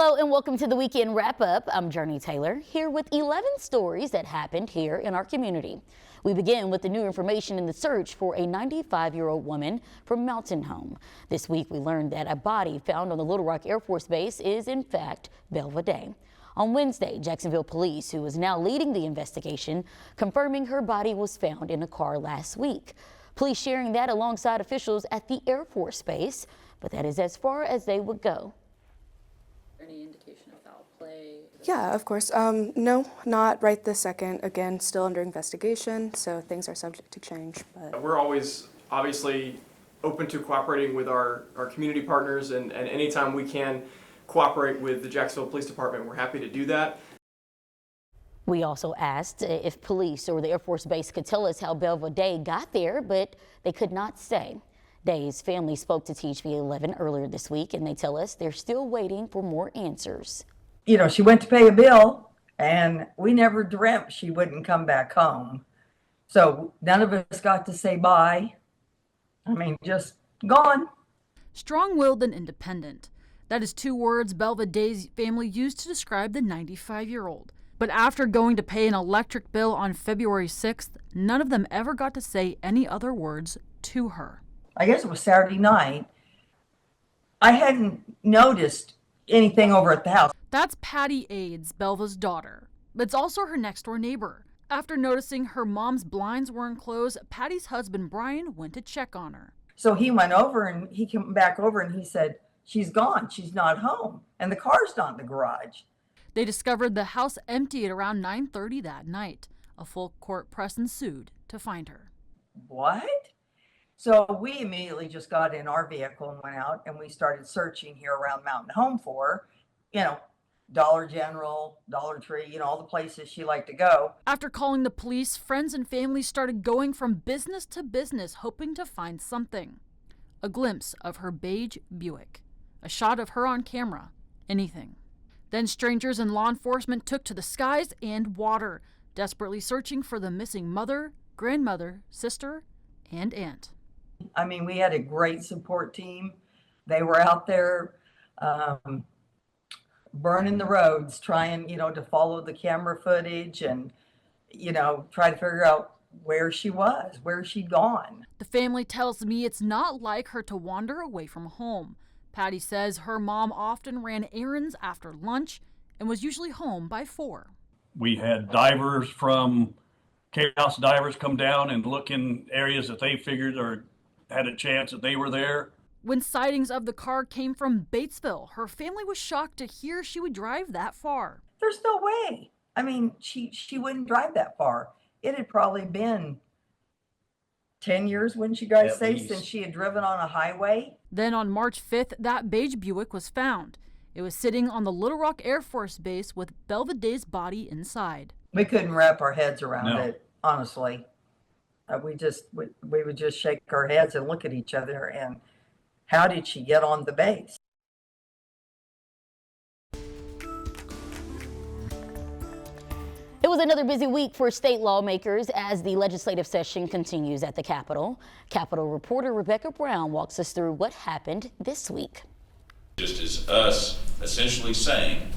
Hello and welcome to the Weekend Wrap-Up. I'm Jurnee Taylor, here with 11 stories that happened here in our community. We begin with the new information in the search for a 95-year-old woman from Mountain Home. This week we learned that a body found on the Little Rock Air Force Base is in fact Belva Day. On Wednesday, Jacksonville police, who is now leading the investigation, confirming her body was found in a car last week. Police sharing that alongside officials at the Air Force Base, but that is as far as they would go. Any indication of foul play? Yeah, of course. No, not right this second. Again, still under investigation, so things are subject to change. But we're always obviously open to cooperating with our community partners, and anytime we can cooperate with the Jacksonville Police Department, we're happy to do that. We also asked if police or the Air Force Base could tell us how Belva Day got there, but they could not say. Day's family spoke to TV 11 earlier this week, and they tell us they're still waiting for more answers. You know, she went to pay a bill, and we never dreamt she wouldn't come back home. So none of us got to say bye. I mean, just gone. Strong-willed and independent. That is two words Belva Day's family used to describe the 95-year-old. But after going to pay an electric bill on February 6th, none of them ever got to say any other words to her. I guess it was Saturday night. I hadn't noticed anything over at the house. That's Patty Aids, Belva's daughter. But it's also her next-door neighbor. After noticing her mom's blinds weren't closed, Patty's husband, Brian, went to check on her. So he went over and he came back over and he said, "She's gone. She's not home. And the car's not in the garage." They discovered the house empty at around 9:30 that night. A full court press ensued to find her. What? So we immediately just got in our vehicle and went out and we started searching here around Mountain Home for her. You know, Dollar General, Dollar Tree, you know, all the places she liked to go. After calling the police, friends and family started going from business to business, hoping to find something. A glimpse of her beige Buick. A shot of her on camera. Anything. Then strangers and law enforcement took to the skies and water, desperately searching for the missing mother, grandmother, sister, and aunt. I mean, we had a great support team. They were out there burning the roads, trying, you know, to follow the camera footage and, you know, try to figure out where she was, where she'd gone. The family tells me it's not like her to wander away from home. Patty says her mom often ran errands after lunch and was usually home by 4. We had divers from Chaos Divers come down and look in areas that they figured or had a chance that they were there. When sightings of the car came from Batesville, her family was shocked to hear she would drive that far. There's no way. I mean, she wouldn't drive that far. It had probably been 10 years, wouldn't you guys say, since she had driven on a highway? Then on March 5th, that beige Buick was found. It was sitting on the Little Rock Air Force Base with Belva Day's body inside. We couldn't wrap our heads around it, honestly. We would just shake our heads and look at each other and how did she get on the base? It was another busy week for state lawmakers as the legislative session continues at the Capitol. Capitol reporter Rebecca Brown walks us through what happened this week. Just as us essentially saying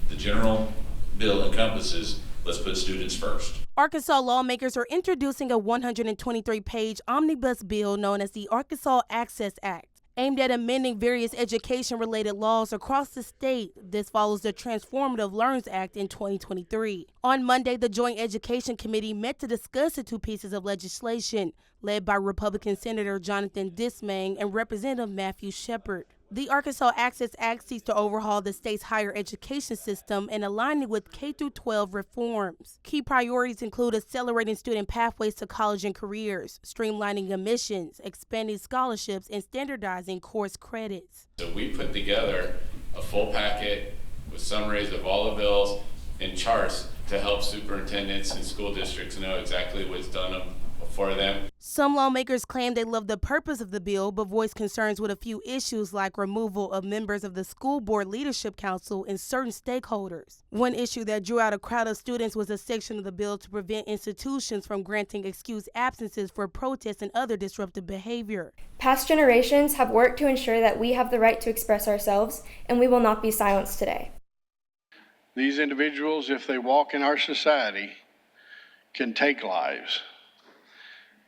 the general bill encompasses, let's put students first. Arkansas lawmakers are introducing a 123-page omnibus bill known as the Arkansas Access Act, aimed at amending various education-related laws across the state. This follows the Transformative Learns Act in 2023. On Monday, the Joint Education Committee met to discuss the two pieces of legislation, led by Republican Senator Jonathan Dismang and Representative Matthew Shepard. The Arkansas Access Act seeks to overhaul the state's higher education system and align it with K-12 reforms. Key priorities include accelerating student pathways to college and careers, streamlining admissions, expanding scholarships, and standardizing course credits. So we put together a full packet with summaries of all the bills and charts to help superintendents and school districts know exactly what's done for them. Some lawmakers claim they love the purpose of the bill, but voice concerns with a few issues like removal of members of the School Board Leadership Council and certain stakeholders. One issue that drew out a crowd of students was a section of the bill to prevent institutions from granting excused absences for protests and other disruptive behavior. Past generations have worked to ensure that we have the right to express ourselves, and we will not be silenced today. These individuals, if they walk in our society, can take lives.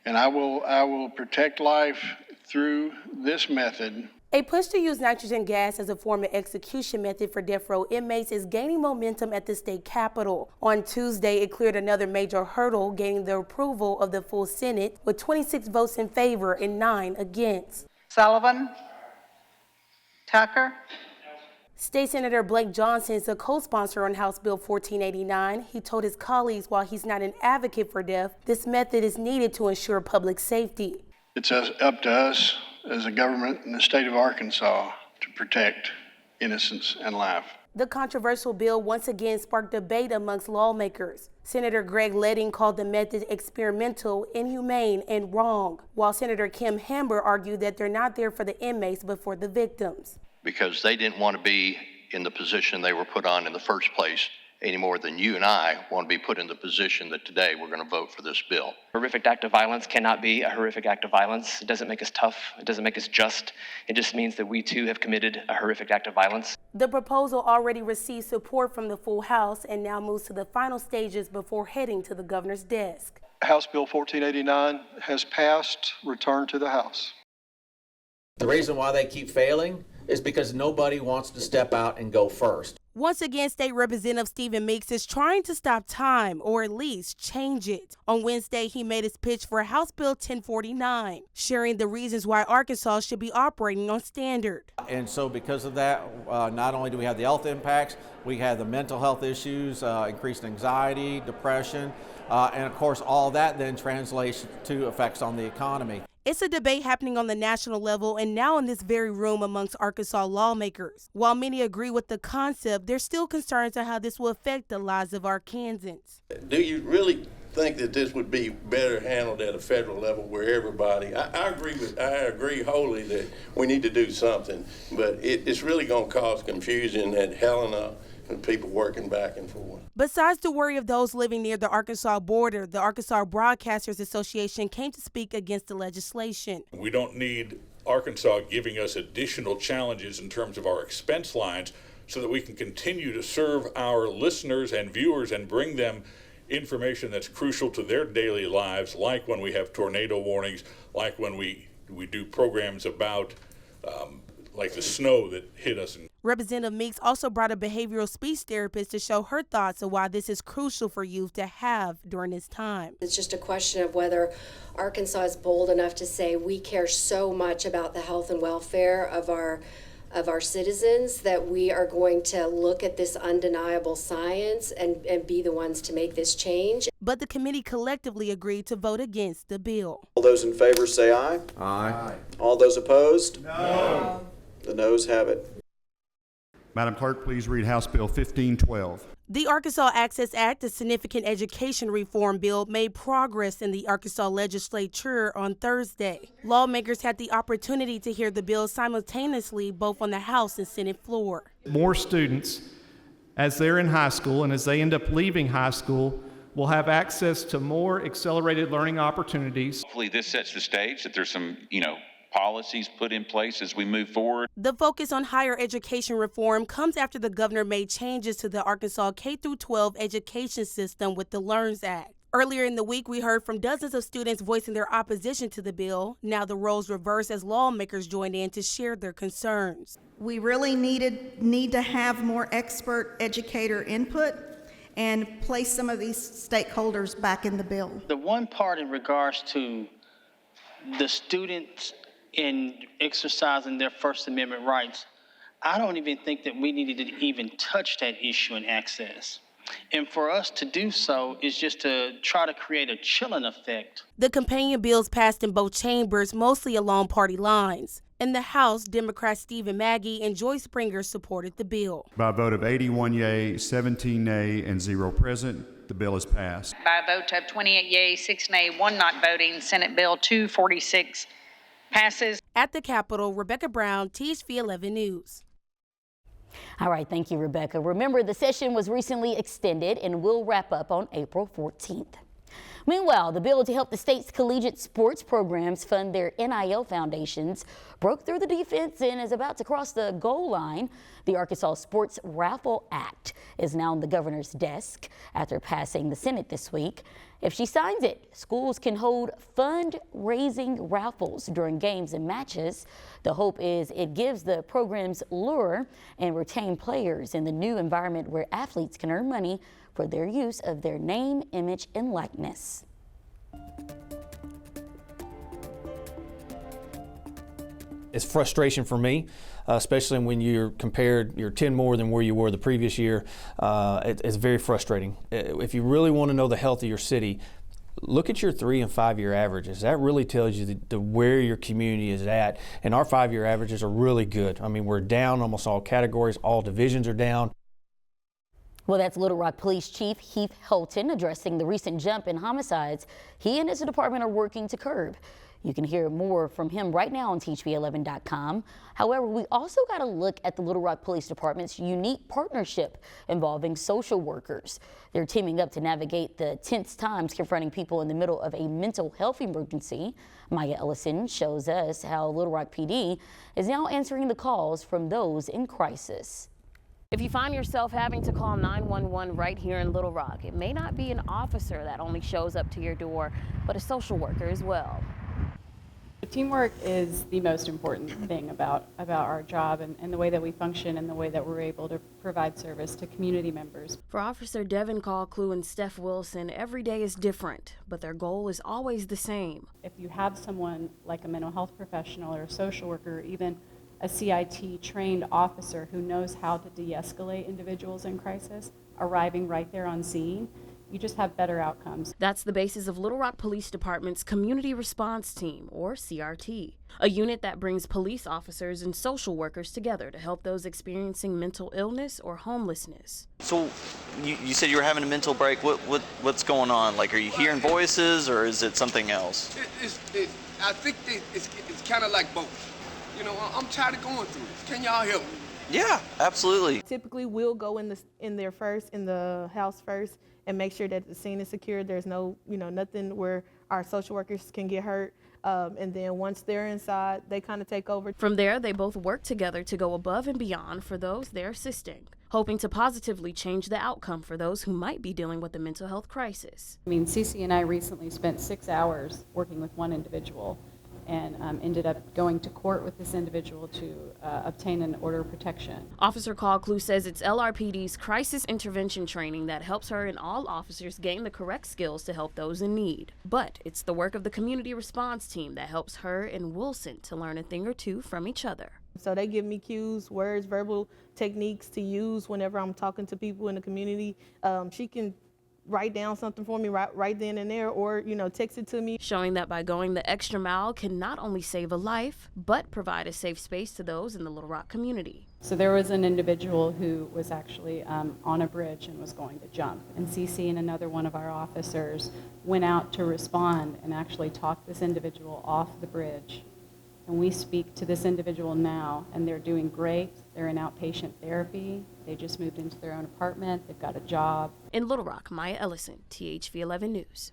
And I will protect life through this method. A push to use nitrogen gas as a form of execution method for death row inmates is gaining momentum at the state capitol. On Tuesday, it cleared another major hurdle, gaining the approval of the full Senate with 26 votes in favor and 9 against. Sullivan, Tucker. State Senator Blake Johnson is a co-sponsor on House Bill 1489. He told his colleagues while he's not an advocate for death, this method is needed to ensure public safety. It's up to us as a government in the state of Arkansas to protect innocence and life. The controversial bill once again sparked debate amongst lawmakers. Senator Greg Leding called the method experimental, inhumane, and wrong, while Senator Kim Hamber argued that they're not there for the inmates but for the victims. Because they didn't want to be in the position they were put on in the first place any more than you and I want to be put in the position that today we're going to vote for this bill. A horrific act of violence cannot be a horrific act of violence. It doesn't make us tough. It doesn't make us just. It just means that we too have committed a horrific act of violence. The proposal already received support from the full House and now moves to the final stages before heading to the governor's desk. House Bill 1489 has passed, returned to the House. The reason why they keep failing is because nobody wants to step out and go first. Once again, State Representative Stephen Meeks is trying to stop time, or at least change it. On Wednesday, he made his pitch for House Bill 1049, sharing the reasons why Arkansas should be operating on standard. And so because of that, not only do we have the health impacts, we have the mental health issues, increased anxiety, depression, and of course all that then translates to effects on the economy. It's a debate happening on the national level and now in this very room amongst Arkansas lawmakers. While many agree with the concept, there's still concerns on how this will affect the lives of Arkansans. Do you really think that this would be better handled at a federal level where everybody, I agree wholly that we need to do something, but it's really going to cause confusion at Helena and people working back and forth. Besides the worry of those living near the Arkansas border, the Arkansas Broadcasters Association came to speak against the legislation. We don't need Arkansas giving us additional challenges in terms of our expense lines so that we can continue to serve our listeners and viewers and bring them information that's crucial to their daily lives, like when we have tornado warnings, like when we do programs about like the snow that hit us. Representative Meeks also brought a behavioral speech therapist to show her thoughts on why this is crucial for youth to have during this time. It's just a question of whether Arkansas is bold enough to say we care so much about the health and welfare of our citizens that we are going to look at this undeniable science and be the ones to make this change. But the committee collectively agreed to vote against the bill. All those in favor say aye. Aye. All those opposed? No. The noes have it. Madam Clerk, please read House Bill 1512. The Arkansas Access Act, a significant education reform bill, made progress in the Arkansas legislature on Thursday. Lawmakers had the opportunity to hear the bill simultaneously both on the House and Senate floor. More students, as they're in high school and as they end up leaving high school, will have access to more accelerated learning opportunities. Hopefully this sets the stage that there's some, policies put in place as we move forward. The focus on higher education reform comes after the governor made changes to the Arkansas K-12 education system with the LEARNS Act. Earlier in the week, we heard from dozens of students voicing their opposition to the bill. Now the roles reverse as lawmakers join in to share their concerns. We really need to have more expert educator input and place some of these stakeholders back in the bill. The one part in regards to the students in exercising their First Amendment rights, I don't even think that we needed to even touch that issue in access. And for us to do so is just to try to create a chilling effect. The companion bills passed in both chambers, mostly along party lines. In the House, Democrats Stephen Maggie and Joyce Springer supported the bill. By a vote of 81 yea, 17 nay, and 0 present, the bill is passed. By a vote of 28 yea, 6 nay, 1 not voting, Senate Bill 246 passes. At the Capitol, Rebecca Brown, THV 11 News. All right, thank you, Rebecca. Remember, the session was recently extended and will wrap up on April 14th. Meanwhile, the bill to help the state's collegiate sports programs fund their NIL foundations broke through the defense and is about to cross the goal line. The Arkansas Sports Raffle Act is now on the governor's desk after passing the Senate this week. If she signs it, schools can hold fundraising raffles during games and matches. The hope is it gives the programs lure and retain players in the new environment where athletes can earn money for their use of their name, image, and likeness. It's frustration for me, especially when you're compared, you're 10 more than where you were the previous year. It's very frustrating. If you really want to know the health of your city, look at your 3 and 5 year averages. That really tells you where your community is at. And our 5 year averages are really good. I mean, we're down almost all categories. All divisions are down. Well, that's Little Rock Police Chief Heath Helton addressing the recent jump in homicides he and his department are working to curb. You can hear more from him right now on THV11.com. However, we also got to look at the Little Rock Police Department's unique partnership involving social workers. They're teaming up to navigate the tense times confronting people in the middle of a mental health emergency. Maya Ellison shows us how Little Rock PD is now answering the calls from those in crisis. If you find yourself having to call 911 right here in Little Rock, it may not be an officer that only shows up to your door, but a social worker as well. Teamwork is the most important thing about our job and the way that we function and the way that we're able to provide service to community members. For Officer Devin Callclew and Steph Wilson, every day is different, but their goal is always the same. If you have someone like a mental health professional or a social worker, or even a CIT trained officer who knows how to de-escalate individuals in crisis, arriving right there on scene, you just have better outcomes. That's the basis of Little Rock Police Department's Community Response Team, or CRT, a unit that brings police officers and social workers together to help those experiencing mental illness or homelessness. So you said you were having a mental break. What's going on? Like, are you hearing voices or is it something else? I think it's kind of like both. You know, I'm tired of going through this. Can y'all help me? Yeah, absolutely. Typically, we'll go in the house first, and make sure that the scene is secure. There's no, nothing where our social workers can get hurt. And then once they're inside, they kind of take over. From there, they both work together to go above and beyond for those they're assisting, hoping to positively change the outcome for those who might be dealing with a mental health crisis. I mean, Cece and I recently spent 6 hours working with one individual and ended up going to court with this individual to obtain an order of protection. Officer Callclew says it's LRPD's crisis intervention training that helps her and all officers gain the correct skills to help those in need. But it's the work of the community response team that helps her and Wilson to learn a thing or two from each other. So they give me cues, words, verbal techniques to use whenever I'm talking to people in the community. She can write down something for me right then and there, or text it to me. Showing that by going the extra mile can not only save a life, but provide a safe space to those in the Little Rock community. So there was an individual who was actually on a bridge and was going to jump. And Cece and another one of our officers went out to respond and actually talk this individual off the bridge. And we speak to this individual now, and they're doing great. They're in outpatient therapy. They just moved into their own apartment. They've got a job. In Little Rock, Maya Ellison, THV 11 News.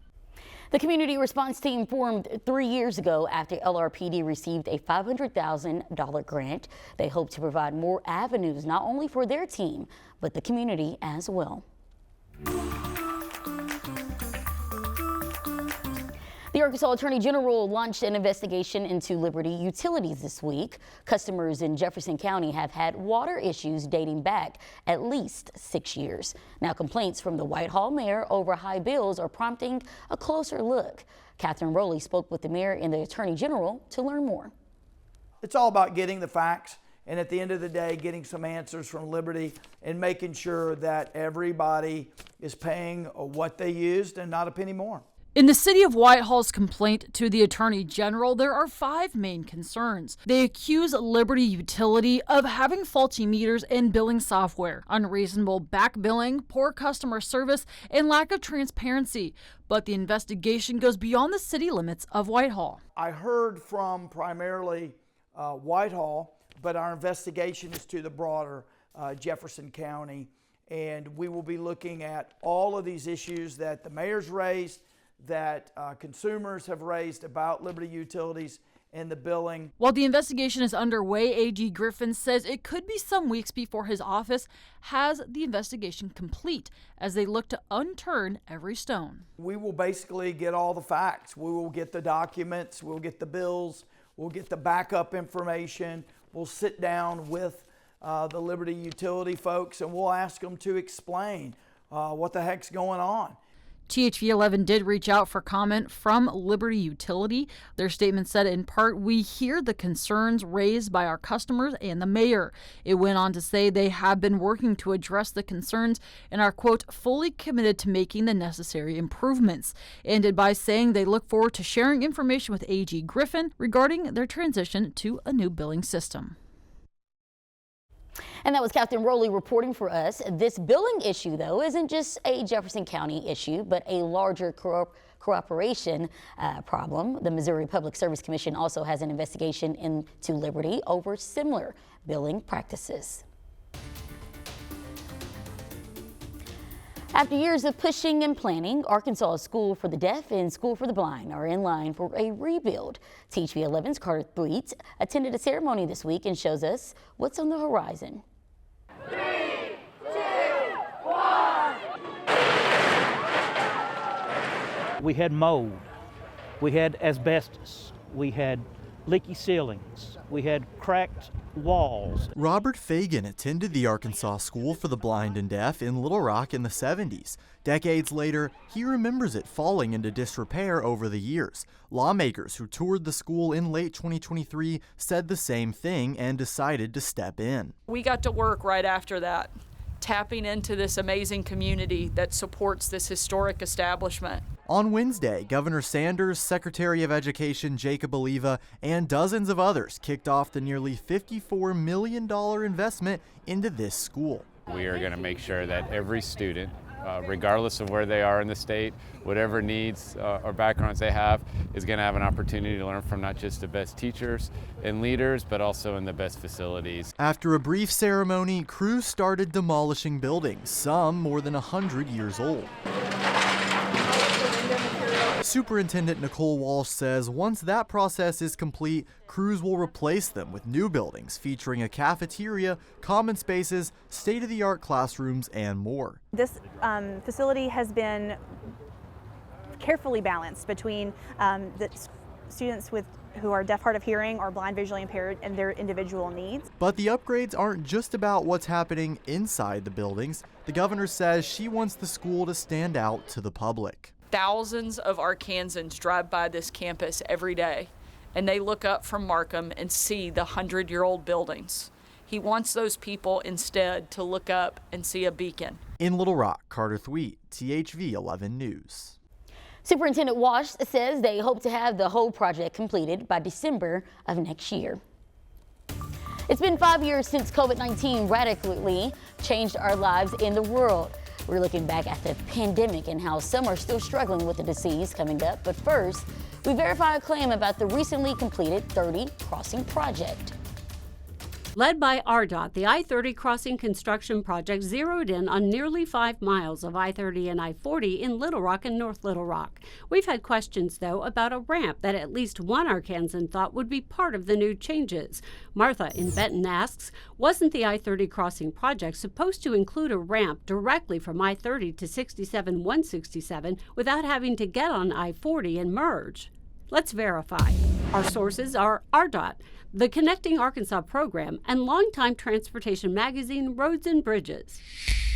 The community response team formed 3 years ago after LRPD received a $500,000 grant. They hope to provide more avenues, not only for their team, but the community as well. The Arkansas Attorney General launched an investigation into Liberty Utilities this week. Customers in Jefferson County have had water issues dating back at least 6 years. Now complaints from the Whitehall mayor over high bills are prompting a closer look. Catherine Rowley spoke with the mayor and the Attorney General to learn more. It's all about getting the facts, and at the end of the day, getting some answers from Liberty and making sure that everybody is paying what they used and not a penny more. In the city of Whitehall's complaint to the Attorney General, there are 5 main concerns. They accuse Liberty Utility of having faulty meters and billing software, unreasonable back billing, poor customer service, and lack of transparency. But the investigation goes beyond the city limits of Whitehall. I heard from primarily Whitehall, but our investigation is to the broader Jefferson County, and we will be looking at all of these issues that the mayor's raised, that consumers have raised about Liberty Utilities and the billing. While the investigation is underway, AG Griffin says it could be some weeks before his office has the investigation complete as they look to unturn every stone. We will basically get all the facts. We will get the documents, we'll get the bills, we'll get the backup information. We'll sit down with the Liberty Utility folks and we'll ask them to explain what the heck's going on. THV 11 did reach out for comment from Liberty Utility. Their statement said, in part, we hear the concerns raised by our customers and the mayor. It went on to say they have been working to address the concerns and are, quote, fully committed to making the necessary improvements. Ended by saying they look forward to sharing information with AG Griffin regarding their transition to a new billing system. And that was Captain Rowley reporting for us. This billing issue, though, isn't just a Jefferson County issue, but a larger cooperation problem. The Missouri Public Service Commission also has an investigation into Liberty over similar billing practices. After years of pushing and planning, Arkansas School for the Deaf and School for the Blind are in line for a rebuild. THV 11's Carter Thweet attended a ceremony this week and shows us what's on the horizon. 3, 2, 1. We had mold, we had asbestos, we had leaky ceilings, we had cracked walls. Robert Fagan attended the Arkansas School for the Blind and Deaf in Little Rock in the 70s. Decades later, he remembers it falling into disrepair over the years. Lawmakers who toured the school in late 2023 said the same thing and decided to step in. We got to work right after that, tapping into this amazing community that supports this historic establishment. On Wednesday, Governor Sanders, Secretary of Education Jacob Belva, and dozens of others kicked off the nearly $54 million investment into this school. We are going to make sure that every student, regardless of where they are in the state, whatever needs or backgrounds they have, is going to have an opportunity to learn from not just the best teachers and leaders, but also in the best facilities. After a brief ceremony, crews started demolishing buildings, some more than 100 years old. Superintendent Nicole Walsh says once that process is complete, crews will replace them with new buildings featuring a cafeteria, common spaces, state-of-the-art classrooms, and more. This facility has been carefully balanced between the students who are deaf, hard of hearing, or blind, visually impaired, and their individual needs. But the upgrades aren't just about what's happening inside the buildings. The governor says she wants the school to stand out to the public. Thousands of Arkansans drive by this campus every day, and they look up from Markham and see the 100-year-old buildings. He wants those people instead to look up and see a beacon. In Little Rock, Carter Thweet, THV 11 News. Superintendent Walsh says they hope to have the whole project completed by December of next year. It's been 5 years since COVID-19 radically changed our lives in the world. We're looking back at the pandemic and how some are still struggling with the disease coming up. But first, we verify a claim about the recently completed 30 crossing project. Led by RDOT, the I-30 crossing construction project zeroed in on nearly 5 miles of I-30 and I-40 in Little Rock and North Little Rock. We've had questions, though, about a ramp that at least one Arkansan thought would be part of the new changes. Martha in Benton asks, wasn't the I-30 crossing project supposed to include a ramp directly from I-30 to 67-167 without having to get on I-40 and merge? Let's verify. Our sources are RDOT, the Connecting Arkansas program, and longtime transportation magazine Roads and Bridges.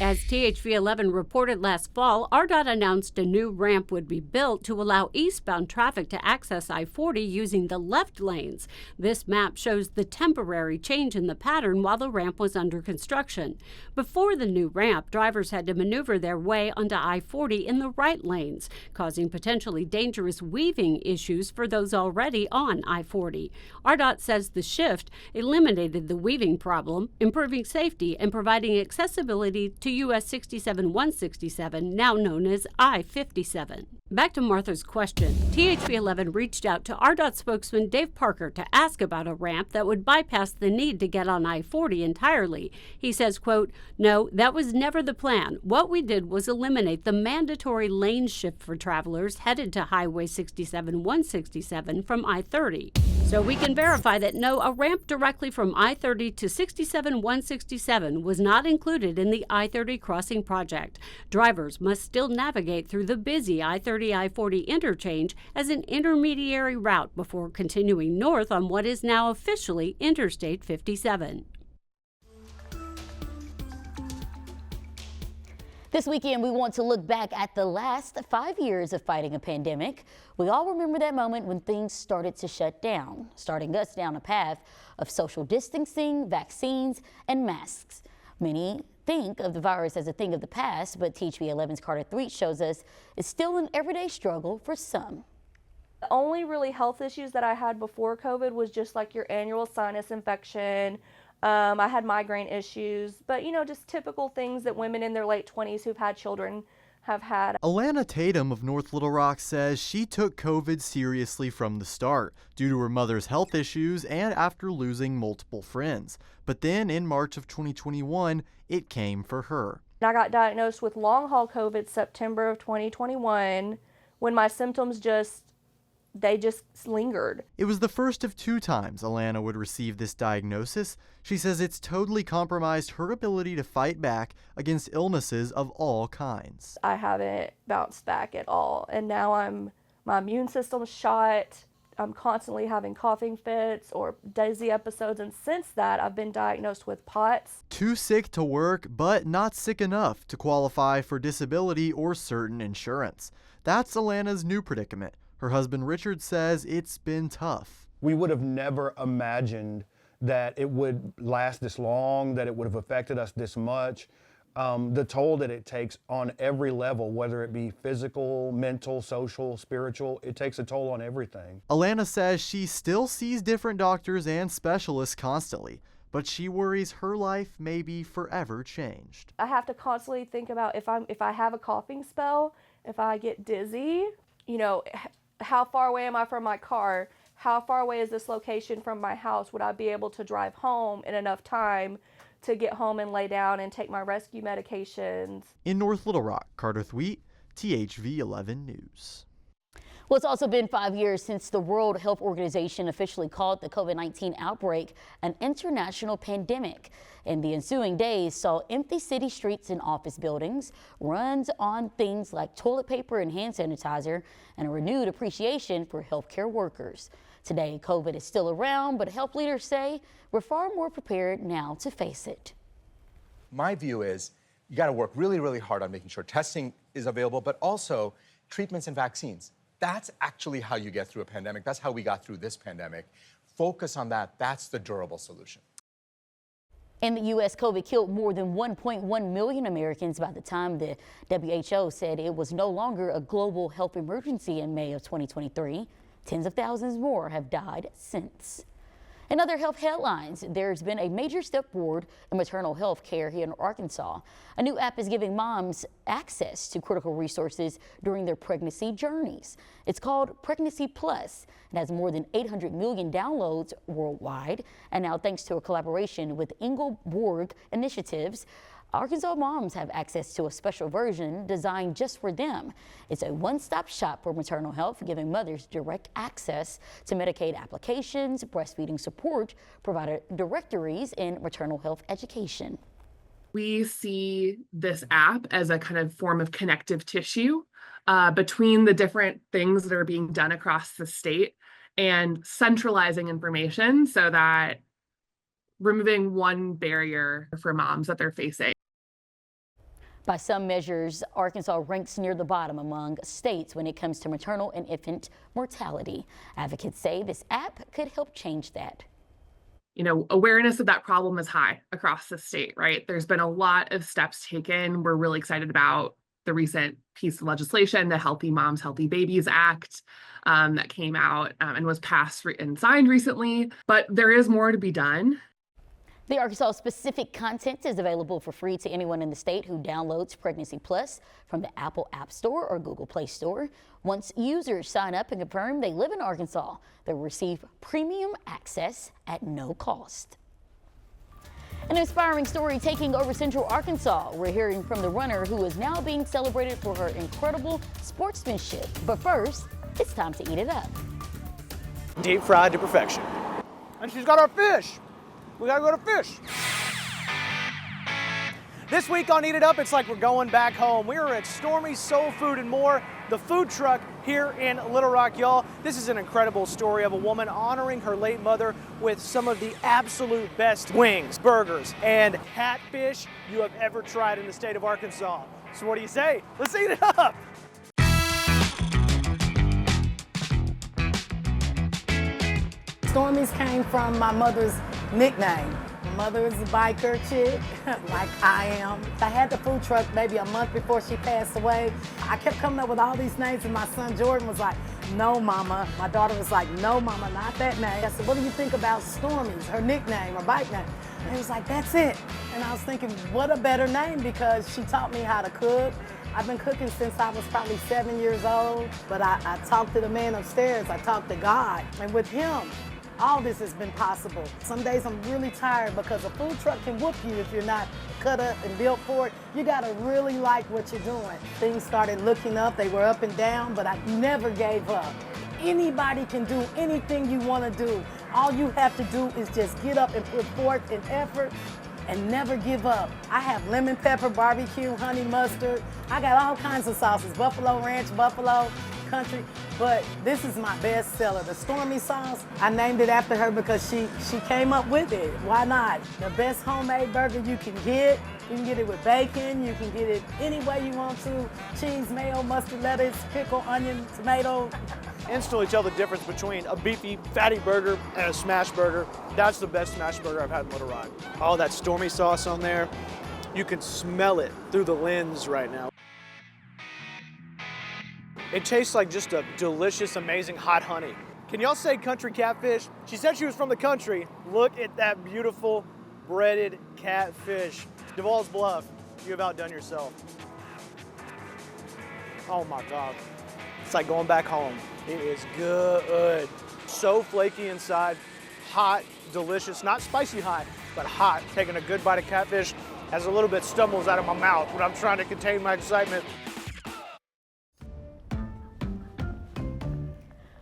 As THV 11 reported last fall, RDOT announced a new ramp would be built to allow eastbound traffic to access I-40 using the left lanes. This map shows the temporary change in the pattern while the ramp was under construction. Before the new ramp, drivers had to maneuver their way onto I-40 in the right lanes, causing potentially dangerous weaving issues for those already on I-40. RDOT says the shift eliminated the weaving problem, improving safety and providing accessibility to US 67-167, now known as I-57. Back to Martha's question. THV 11 reached out to RDOT spokesman Dave Parker to ask about a ramp that would bypass the need to get on I-40 entirely. He says, quote, "No, that was never the plan. What we did was eliminate the mandatory lane shift for travelers headed to Highway 67-167 from I-30. So we can verify that no, a ramp directly from I-30 to 67-167 was not included in the I-30 crossing project. Drivers must still navigate through the busy I-30-I-40 interchange as an intermediary route before continuing north on what is now officially Interstate 57. This weekend, we want to look back at the last 5 years of fighting a pandemic. We all remember that moment when things started to shut down, starting us down a path of social distancing, vaccines, and masks. Many think of the virus as a thing of the past, but THV 11's Carter Threet shows us it's still an everyday struggle for some. The only really health issues that I had before COVID was just like your annual sinus infection. I had migraine issues, but just typical things that women in their late 20s who've had children have had. Alana Tatum of North Little Rock says she took COVID seriously from the start due to her mother's health issues and after losing multiple friends. But then in March of 2021, it came for her. I got diagnosed with long haul COVID September of 2021 when my symptoms just lingered. It was the first of 2 times Alana would receive this diagnosis. She says it's totally compromised her ability to fight back against illnesses of all kinds. I haven't bounced back at all, and now my immune system's shot. I'm constantly having coughing fits or dizzy episodes, and since that I've been diagnosed with POTS. Too sick to work, but not sick enough to qualify for disability or certain insurance. That's Alana's new predicament. Her husband Richard says it's been tough. We would have never imagined that it would last this long, that it would have affected us this much. The toll that it takes on every level, whether it be physical, mental, social, spiritual, it takes a toll on everything. Alana says she still sees different doctors and specialists constantly, but she worries her life may be forever changed. I have to constantly think about if I have a coughing spell, if I get dizzy, how far away am I from my car? How far away is this location from my house? Would I be able to drive home in enough time to get home and lay down and take my rescue medications? In North Little Rock, Carter Thweet, THV 11 News. Well, it's also been 5 years since the World Health Organization officially called the COVID-19 outbreak an international pandemic. And the ensuing days saw empty city streets and office buildings, runs on things like toilet paper and hand sanitizer, and a renewed appreciation for healthcare workers. Today, COVID is still around, but health leaders say we're far more prepared now to face it. My view is you got to work really, really hard on making sure testing is available, but also treatments and vaccines. That's actually how you get through a pandemic. That's how we got through this pandemic. Focus on that. That's the durable solution. In the U.S., COVID killed more than 1.1 million Americans by the time the WHO said it was no longer a global health emergency in May of 2023. Tens of thousands more have died since. In other health headlines, there's been a major step forward in maternal health care here in Arkansas. A new app is giving moms access to critical resources during their pregnancy journeys. It's called Pregnancy Plus. It has more than 800 million downloads worldwide. And now, thanks to a collaboration with Engelborg Initiatives, Arkansas moms have access to a special version designed just for them. It's a one-stop shop for maternal health, giving mothers direct access to Medicaid applications, breastfeeding support, provider directories, and maternal health education. We see this app as a kind of form of connective tissue between the different things that are being done across the state and centralizing information so that removing one barrier for moms that they're facing. By some measures, Arkansas ranks near the bottom among states when it comes to maternal and infant mortality. Advocates say this app could help change that. Awareness of that problem is high across the state, right? There's been a lot of steps taken. We're really excited about the recent piece of legislation, the Healthy Moms, Healthy Babies Act, that came out and was passed and signed recently, but there is more to be done. The Arkansas-specific content is available for free to anyone in the state who downloads Pregnancy Plus from the Apple App Store or Google Play Store. Once users sign up and confirm they live in Arkansas, they'll receive premium access at no cost. An inspiring story taking over Central Arkansas. We're hearing from the runner who is now being celebrated for her incredible sportsmanship. But first, it's time to eat it up. Deep fried to perfection. And she's got our fish. We gotta go to fish. This week on Eat It Up, it's like we're going back home. We are at Stormy's Soul Food and More, the food truck here in Little Rock, y'all. This is an incredible story of a woman honoring her late mother with some of the absolute best wings, burgers, and catfish you have ever tried in the state of Arkansas. So what do you say? Let's eat it up. Stormy's came from my mother's nickname. My mother is a biker chick, like I am. I had the food truck maybe a month before she passed away. I kept coming up with all these names, and my son Jordan was like, no, mama. My daughter was like, no, mama, not that name. I said, what do you think about Stormy's, her nickname, her bike name? And he was like, that's it. And I was thinking, what a better name, because she taught me how to cook. I've been cooking since I was probably 7 years old, but I talked to the man upstairs. I talked to God, and with him, all this has been possible. Some days I'm really tired because a food truck can whoop you if you're not cut up and built for it. You gotta really like what you're doing. Things started looking up, they were up and down, but I never gave up. Anybody can do anything you wanna do. All you have to do is just get up and put forth an effort and never give up. I have lemon pepper, barbecue, honey mustard. I got all kinds of sauces, buffalo ranch, buffalo, country, but this is my best seller, the Stormy sauce. I named it after her because she came up with it. Why not? The best homemade burger you can get. You can get it with bacon, you can get it any way you want to. Cheese, mayo, mustard, lettuce, pickle, onion, tomato. Instantly tell the difference between a beefy, fatty burger and a smash burger. That's the best smash burger I've had in Little Rock. All that Stormy sauce on there, you can smell it through the lens right now. It tastes like just a delicious, amazing hot honey. Can y'all say country catfish? She said she was from the country. Look at that beautiful breaded catfish. Duval's Bluff, you have outdone yourself. Oh my God. It's like going back home. It is good. So flaky inside, hot, delicious, not spicy hot, but hot. Taking a good bite of catfish as a little bit stumbles out of my mouth when I'm trying to contain my excitement.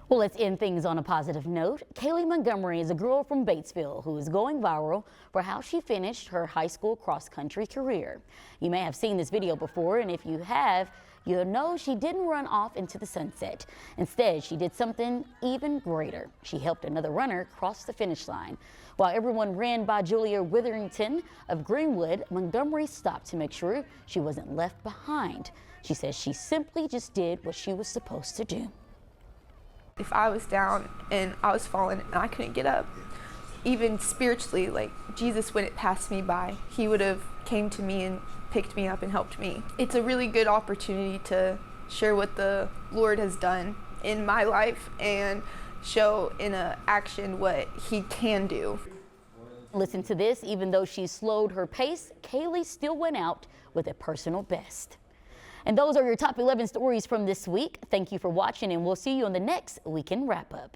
Well, let's end things on a positive note. Kaylee Montgomery is a girl from Batesville who is going viral for how she finished her high school cross-country career. You may have seen this video before, and if you have, you'll know she didn't run off into the sunset. Instead, she did something even greater. She helped another runner cross the finish line. While everyone ran by Julia Witherington of Greenwood, Montgomery stopped to make sure she wasn't left behind. She says she simply just did what she was supposed to do. If I was down and I was falling and I couldn't get up, even spiritually, like Jesus wouldn't pass me by. He would have came to me and picked me up and helped me. It's a really good opportunity to share what the Lord has done in my life and show in action what He can do. Listen to this. Even though she slowed her pace, Kaylee still went out with a personal best. And those are your top 11 stories from this week. Thank you for watching, and we'll see you on the next Weekend Wrap Up.